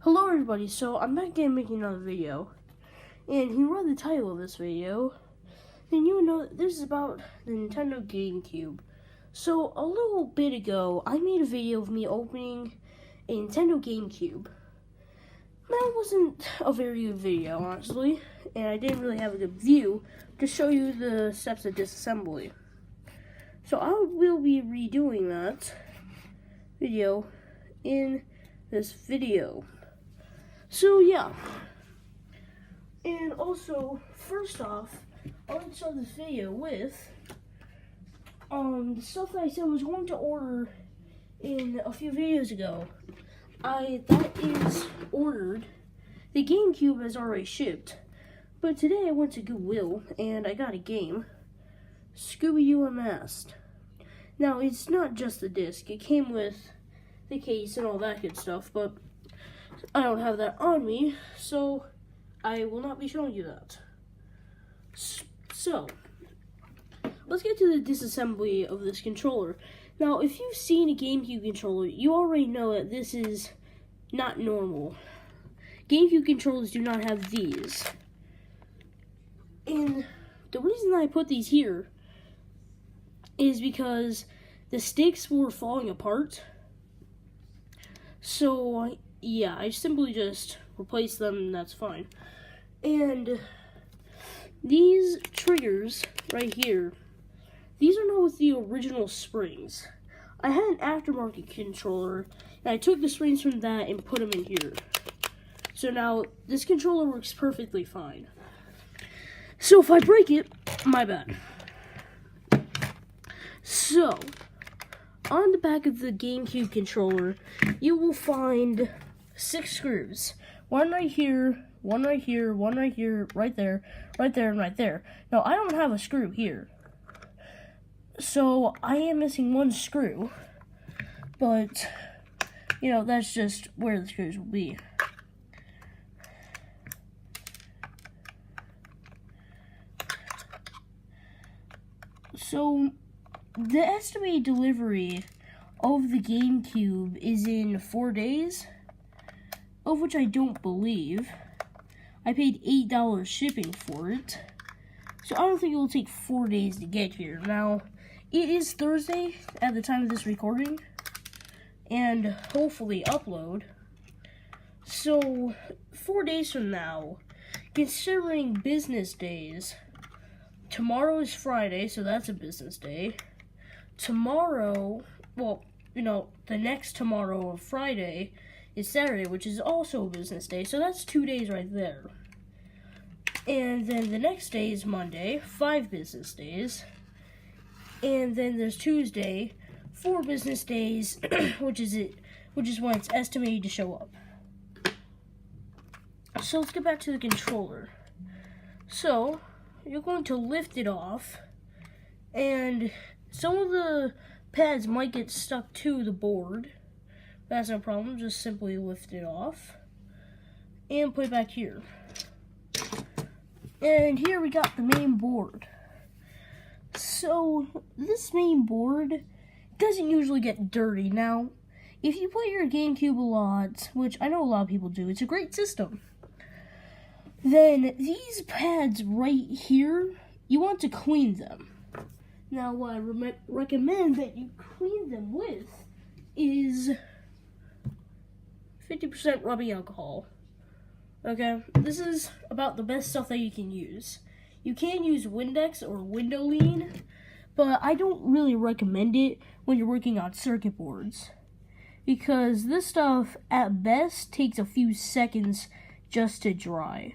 Hello everybody, so I'm back again making another video, and you read the title of this video, then you know that this is about the Nintendo GameCube. So a little bit ago, I made a video of me opening a Nintendo GameCube. That wasn't a very good video, honestly, and I didn't really have a good view to show you the steps of disassembly. So I will be redoing that video in this video. So yeah, and also, first off, I'll start this video with the stuff that I said I was going to order in a few videos ago. That is ordered. The GameCube has already shipped, but today I went to Goodwill and I got a game, Scooby-Doo Unmasked. Now, it's not just the disc, it came with the case and all that good stuff, but I don't have that on me, so I will not be showing you that. So, let's get to the disassembly of this controller. Now, if you've seen a GameCube controller, you already know that this is not normal. GameCube controllers do not have these. And the reason I put these here is because the sticks were falling apart. So, yeah, I simply just replaced them and that's fine. And these triggers right here, these are not with the original springs. I had an aftermarket controller and I took the springs from that and put them in here. So now this controller works perfectly fine. So if I break it, my bad. So, on the back of the GameCube controller, you will find 6 screws. One right here, one right here, one right here, right there, and right there. Now, I don't have a screw here. So, I am missing one screw. But, you know, that's just where the screws will be. So, the estimated delivery of the GameCube is in 4 days, of which I don't believe. I paid $8 shipping for it, so I don't think it will take 4 days to get here. Now, it is Thursday at the time of this recording, and hopefully upload. So, 4 days from now, considering business days, tomorrow is Friday, so that's a business day. Tomorrow, well, you know, the next tomorrow of Friday is Saturday, which is also a business day, so that's 2 days right there. And then the next day is Monday, 5 business days. And then there's Tuesday, 4 business days, which is when it's estimated to show up. So let's get back to the controller. So, you're going to lift it off, and some of the pads might get stuck to the board. That's no problem, just simply lift it off and put it back here. And here we got the main board. So this main board doesn't usually get dirty. Now, if you play your GameCube a lot, which I know a lot of people do, it's a great system, then these pads right here, you want to clean them. Now, what I recommend that you clean them with is 50% rubbing alcohol. Okay, this is about the best stuff that you can use. You can use Windex or Windowline, but I don't really recommend it when you're working on circuit boards, because this stuff, at best, takes a few seconds just to dry.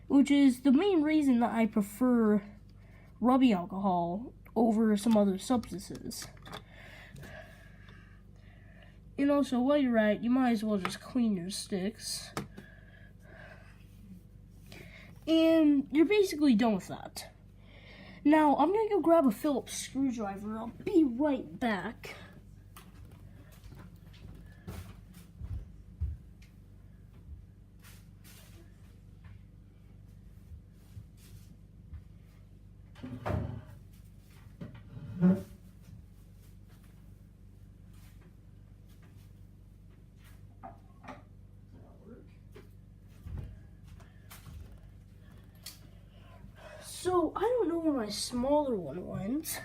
Which is the main reason that I prefer rubbing alcohol over some other substances. And also, while you're at it, you might as well just clean your sticks. And you're basically done with that. Now, I'm going to go grab a Phillips screwdriver. I'll be right back. So, I don't know where my smaller one went.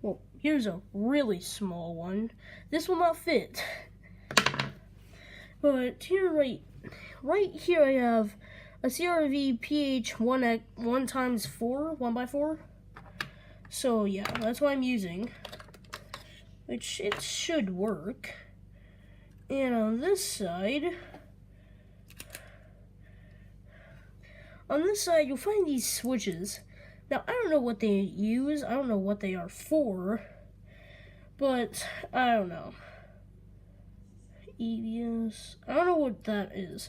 Well, here's a really small one. This will not fit. But here, right here, I have a CRV PH 1x4, 1x4. So yeah, that's what I'm using, which it should work. And on this side, you'll find these switches. Now, I don't know what they use. I don't know what they are for, but I don't know. EBS. I don't know what that is.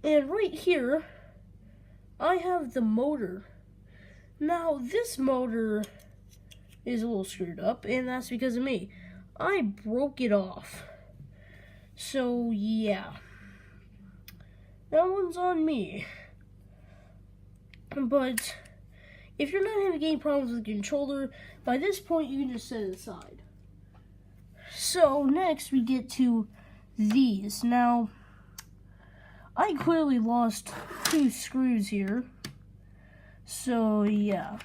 And right here, I have the motor. Now, this motor is a little screwed up, and that's because of me. I broke it off. So, yeah. That one's on me. But, if you're not having any problems with the controller, by this point, you can just set it aside. So, next we get to these. Now, I clearly lost 2 screws here. So, yeah.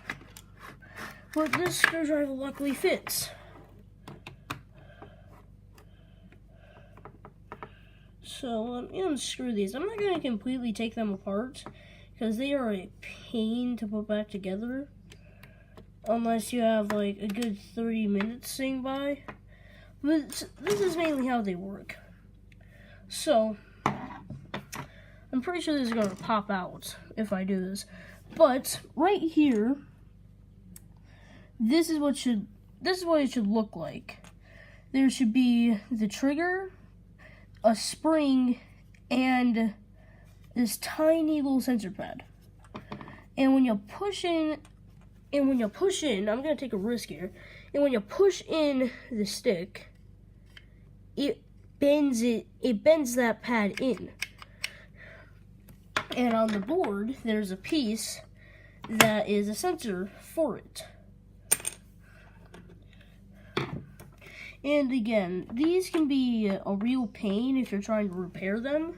But this screwdriver luckily fits. So, let me unscrew these. I'm not going to completely take them apart, because they are a pain to put back together. Unless you have, like, a good 30 minutes sing by. But this is mainly how they work. So, I'm pretty sure this is going to pop out if I do this. But, right here, this is what it should look like. There should be the trigger, a spring, and this tiny little sensor pad. And when you push in, I'm going to take a risk here, and when you push in the stick, it bends that pad in. And on the board, there's a piece that is a sensor for it. And again, these can be a real pain if you're trying to repair them.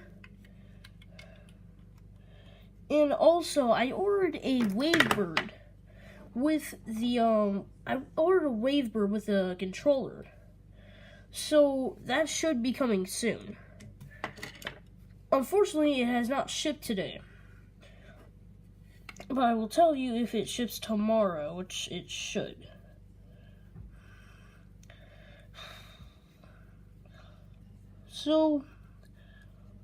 And also, I ordered a Wavebird with a controller. So that should be coming soon. Unfortunately, it has not shipped today. But I will tell you if it ships tomorrow, which it should. So,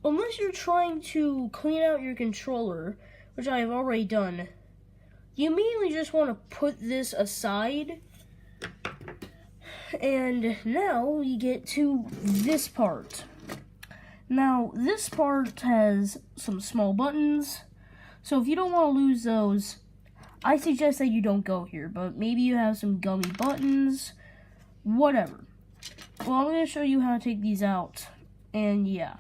unless you're trying to clean out your controller, which I have already done, you mainly just want to put this aside. And now we get to this part. Now, this part has some small buttons, so if you don't want to lose those, I suggest that you don't go here, but maybe you have some gummy buttons, whatever. Well, I'm going to show you how to take these out, and yeah.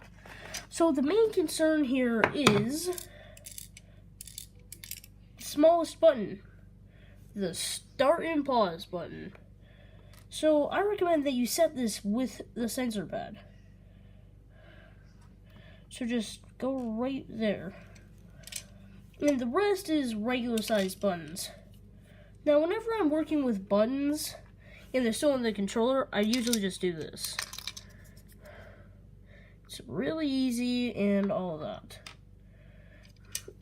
So the main concern here is the smallest button, the start and pause button. So I recommend that you set this with the sensor pad. So just go right there. And the rest is regular sized buttons. Now whenever I'm working with buttons and they're still in the controller, I usually just do this. It's really easy and all of that.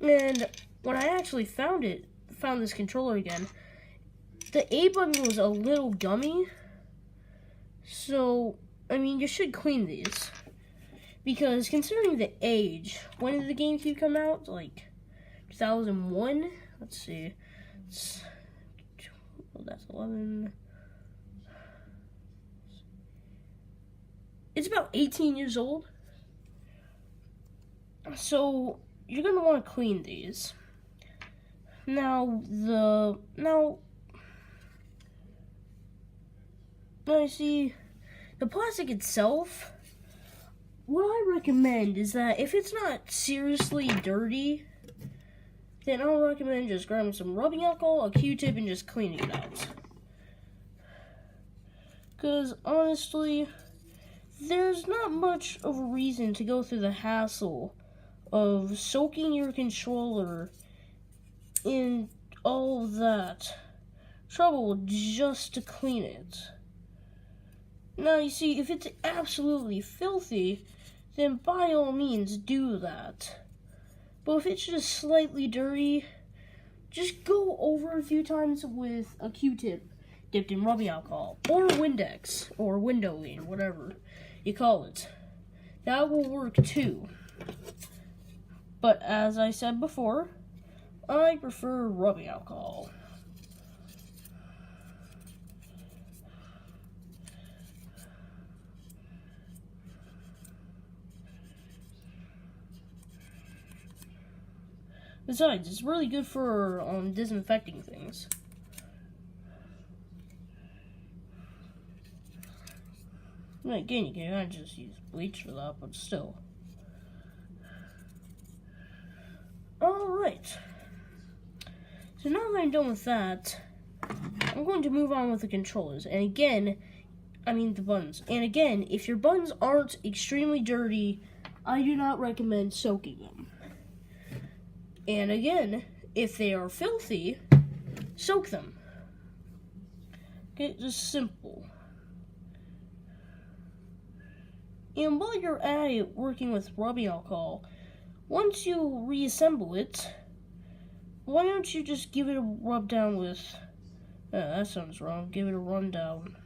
And when I actually found this controller again, the A button was a little gummy. So, I mean, you should clean these. Because considering the age, when did the GameCube come out? Like 2001? Let's see. That's 11. It's about 18 years old. So you're gonna want to clean these. Now I see the plastic itself. What I recommend is that if it's not seriously dirty, then I'll recommend just grabbing some rubbing alcohol, a Q-tip, and just cleaning it out. Because honestly, there's not much of a reason to go through the hassle of soaking your controller in all that trouble just to clean it. Now, you see, if it's absolutely filthy, then by all means do that. But if it's just slightly dirty, just go over a few times with a Q-tip dipped in rubbing alcohol, or Windex, or Windowing, whatever you call it. That will work too. But as I said before, I prefer rubbing alcohol. Besides, it's really good for disinfecting things. And again, you can just use bleach for that, but still. Alright. So now that I'm done with that, I'm going to move on with the controllers. And again, I mean the buttons. And again, if your buttons aren't extremely dirty, I do not recommend soaking them. And again, if they are filthy, soak them. Okay, just simple. And while you're at it working with rubbing alcohol, once you reassemble it, why don't you just give it a rub down with, that sounds wrong, give it a rundown.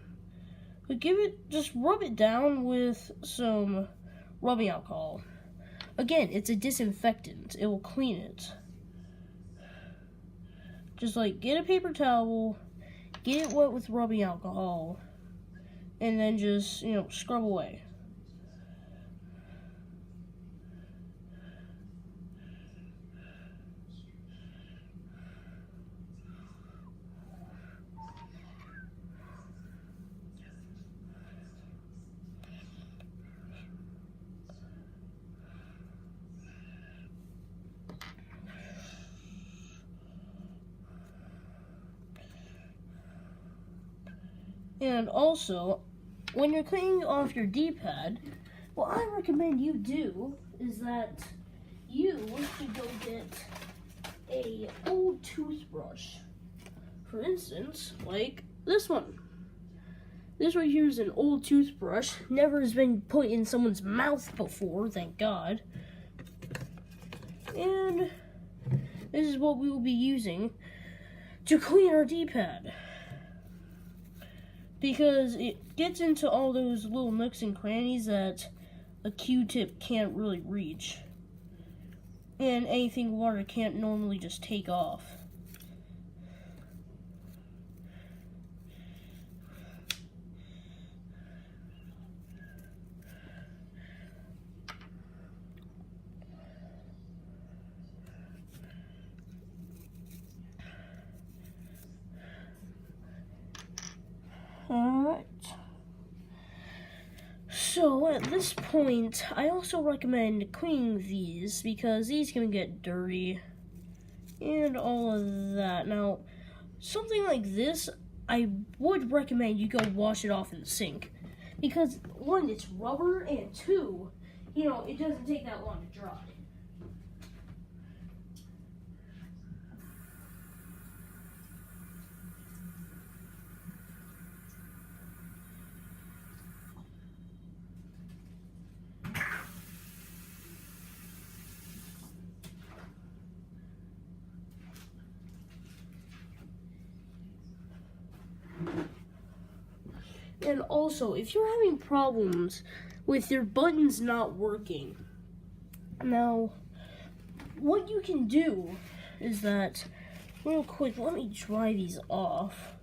But just rub it down with some rubbing alcohol. Again, it's a disinfectant. It will clean it. Just like get a paper towel, get it wet with rubbing alcohol, and then just, scrub away. And also, when you're cleaning off your D-pad, what I recommend you do is that you should go get an old toothbrush. For instance, like this one. This right here is an old toothbrush. Never has been put in someone's mouth before, thank God. And this is what we will be using to clean our D-pad. Because it gets into all those little nooks and crannies that a Q-tip can't really reach. And anything water can't normally just take off. Alright. So at this point, I also recommend cleaning these because these can get dirty and all of that. Now, something like this, I would recommend you go wash it off in the sink because one, it's rubber, and two, it doesn't take that long to dry. And also, if you're having problems with your buttons not working, now, what you can do is that, real quick, let me dry these off.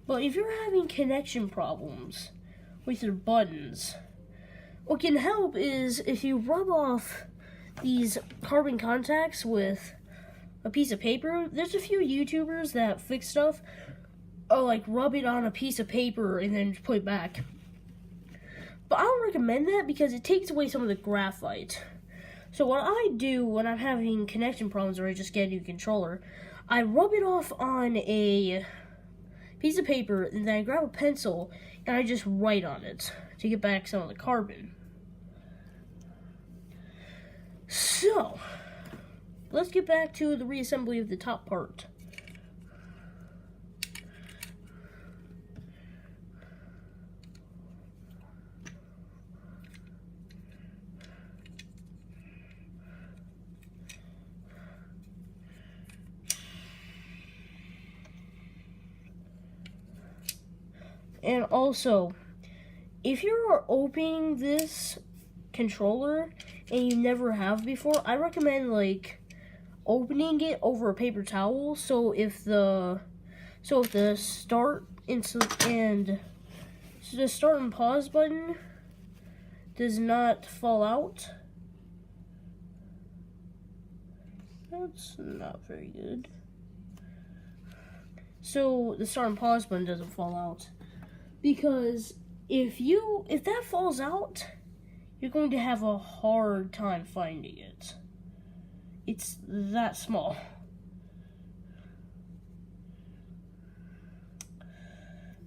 But if you're having connection problems with your buttons, what can help is if you rub off these carbon contacts with a piece of paper. There's a few YouTubers that fix stuff. Oh, like rub it on a piece of paper and then put it back. But I don't recommend that because it takes away some of the graphite. So what I do when I'm having connection problems or I just get a new controller, I rub it off on a piece of paper and then I grab a pencil and I just write on it to get back some of the carbon. So, let's get back to the reassembly of the top part. And also, if you're opening this controller and you never have before, I recommend like opening it over a paper towel. So if the start and the start and pause button does not fall out, that's not very good. So the start and pause button doesn't fall out. Because if that falls out, you're going to have a hard time finding it. It's that small.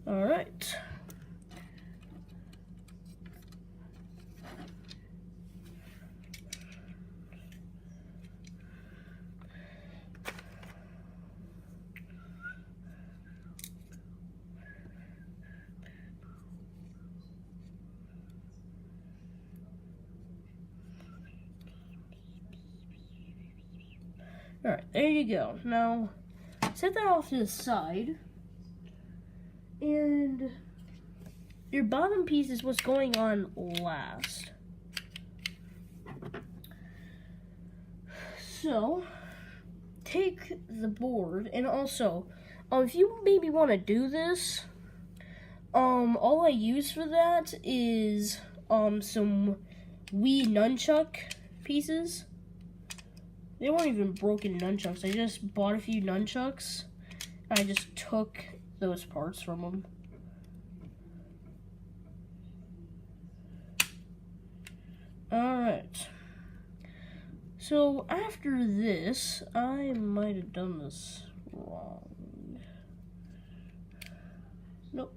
All right. Alright, there you go. Now, set that off to the side. And your bottom piece is what's going on last. So, take the board, and also, if you maybe want to do this, all I use for that is some Wii nunchuck pieces. They weren't even broken nunchucks. I just bought a few nunchucks, and I just took those parts from them. Alright. So, after this, I might have done this wrong. Nope.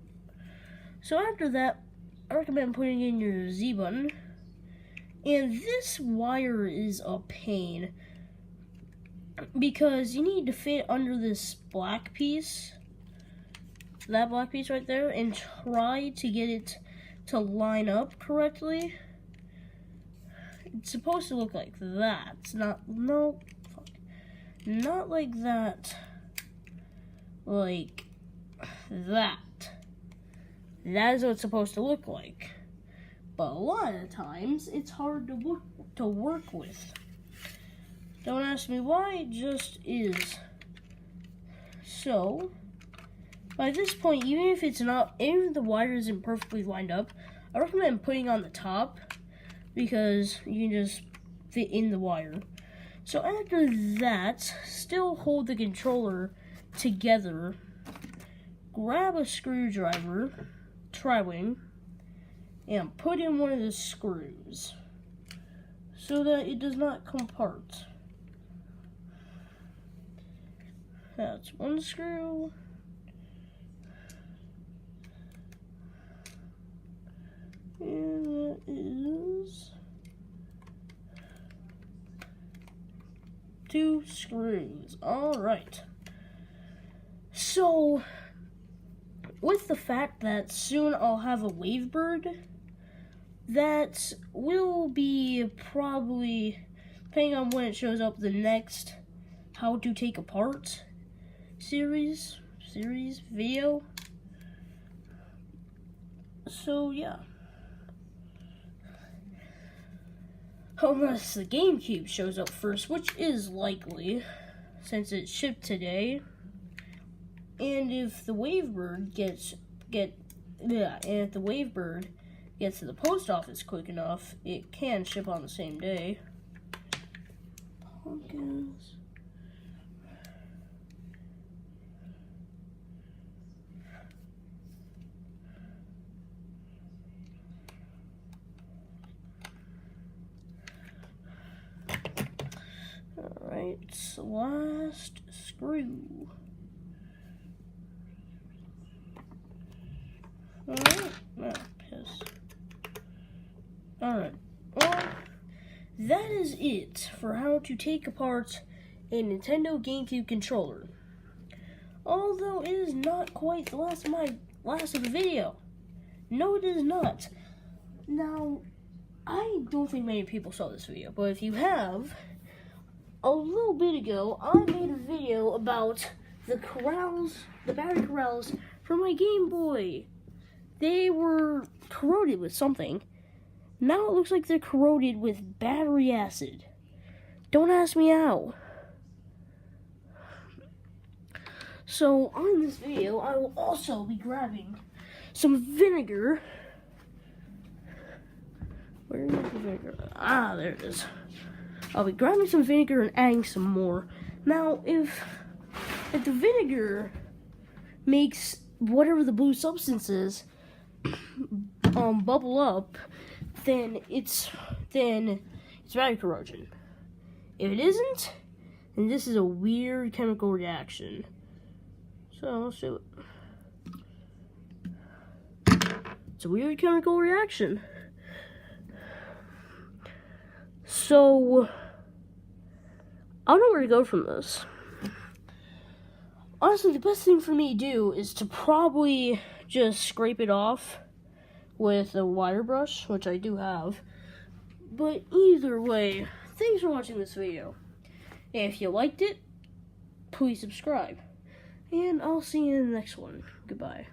So, after that, I recommend putting in your Z button. And this wire is a pain, because you need to fit under this black piece, that black piece right there, and try to get it to line up correctly. It's supposed to look like that. It's not, no, fuck. Not like that. Like that. That is what it's supposed to look like. But a lot of times, it's hard to work with. Don't ask me why, it just is. So, by this point, even if the wire isn't perfectly lined up, I recommend putting on the top, because you can just fit in the wire. So after that, still hold the controller together, grab a screwdriver, tri-wing, and put in one of the screws, so that it does not come apart. That's one screw. And that is 2 screws. Alright. So, with the fact that soon I'll have a Wavebird, that will be probably, depending on when it shows up, the next How to Take Apart series video. So yeah, unless the GameCube shows up first, which is likely since it shipped today, and if the Wavebird gets to the post office quick enough, it can ship on the same day. Pumpkins. Alright, last screw. Alright, piss. Alright, well, that is it for how to take apart a Nintendo GameCube controller. Although it is not quite the last of the video. No, it is not. Now, I don't think many people saw this video, but if you have, a little bit ago, I made a video about the battery corrals for my Game Boy. They were corroded with something. Now it looks like they're corroded with battery acid. Don't ask me how. So, on this video, I will also be grabbing some vinegar. Where is the vinegar? Ah, there it is. I'll be grabbing some vinegar and adding some more. Now, if the vinegar makes whatever the blue substance is bubble up, then it's battery corrosion. If it isn't, then this is a weird chemical reaction. So let's do it. It's a weird chemical reaction. So I don't know where to go from this. Honestly, the best thing for me to do is to probably just scrape it off with a wire brush, which I do have. But either way, thanks for watching this video. If you liked it, please subscribe. And I'll see you in the next one. Goodbye.